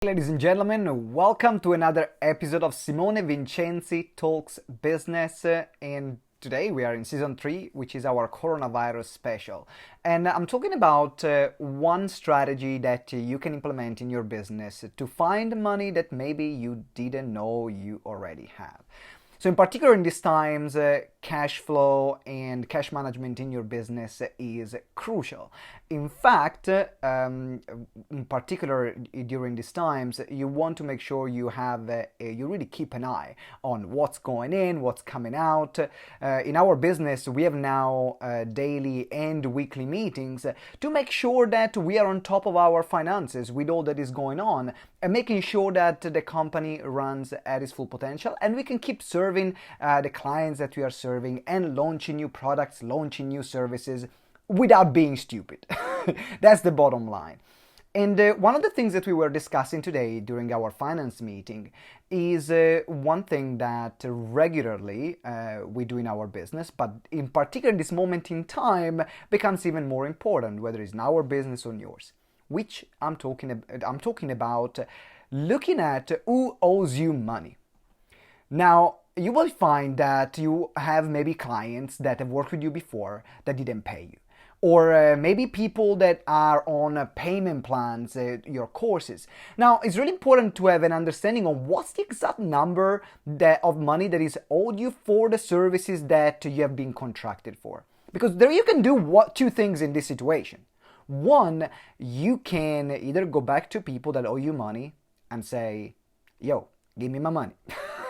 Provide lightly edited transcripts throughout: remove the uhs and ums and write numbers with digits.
Ladies and gentlemen, welcome to another episode of Simone Vincenzi Talks Business, and today we are in season 3, which is our coronavirus special. And I'm talking about one strategy that you can implement in your business to find money that maybe you didn't know you already have. So in particular in these times, cash flow and cash management in your business is crucial. In fact, in particular during these times, you want to make sure you really keep an eye on what's going in, what's coming out. In our business, we have now daily and weekly meetings to make sure that we are on top of our finances with all that is going on and making sure that the company runs at its full potential and we can keep serving the clients that we are serving and launching new products, launching new services without being stupid. That's the bottom line. And one of the things that we were discussing today during our finance meeting is one thing that regularly we do in our business, but in particular in this moment in time becomes even more important, whether it's in our business or yours, which I'm talking about looking at who owes you money. Now, you will find that you have maybe clients that have worked with you before that didn't pay you. Or maybe people that are on payment plans, your courses. Now, it's really important to have an understanding of what's the exact number of money that is owed you for the services that you have been contracted for. Because there you can do two things in this situation. One, you can either go back to people that owe you money and say, yo, give me my money.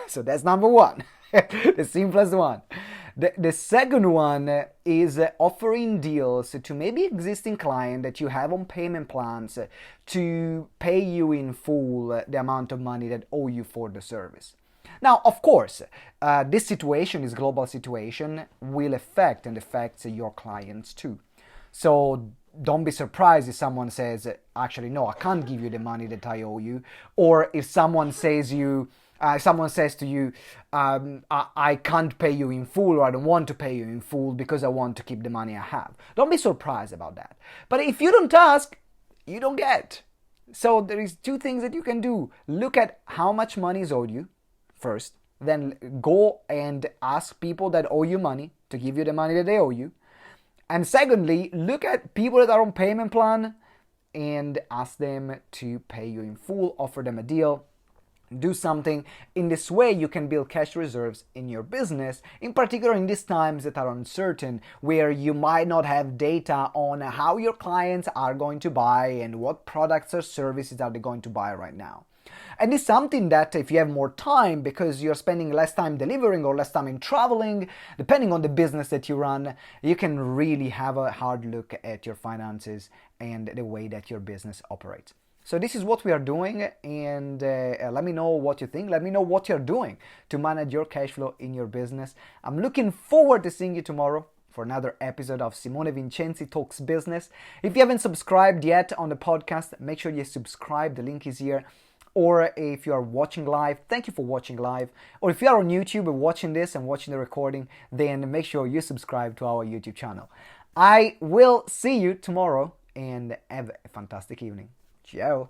So that's number one, the simplest one. The second one is offering deals to maybe existing client that you have on payment plans to pay you in full the amount of money that owe you for the service. Now, of course, this situation, this global situation, will affect and affects your clients too. So don't be surprised if someone says, actually, no, I can't give you the money that I owe you. Or if someone says to you, I can't pay you in full, or I don't want to pay you in full because I want to keep the money I have. Don't be surprised about that. But if you don't ask, you don't get. So there is two things that you can do. Look at how much money is owed you first. Then go and ask people that owe you money to give you the money that they owe you. And secondly, look at people that are on payment plan and ask them to pay you in full, offer them a deal. Do something. In this way, you can build cash reserves in your business, in particular in these times that are uncertain, where you might not have data on how your clients are going to buy and what products or services are they going to buy right now. And it's something that if you have more time, because you're spending less time delivering or less time in traveling, depending on the business that you run, you can really have a hard look at your finances and the way that your business operates. So this is what we are doing, and let me know what you think. Let me know what you're doing to manage your cash flow in your business. I'm looking forward to seeing you tomorrow for another episode of Simone Vincenzi Talks Business. If you haven't subscribed yet on the podcast, make sure you subscribe. The link is here. Or if you are watching live, thank you for watching live. Or if you are on YouTube and watching this and watching the recording, then make sure you subscribe to our YouTube channel. I will see you tomorrow and have a fantastic evening. Ciao.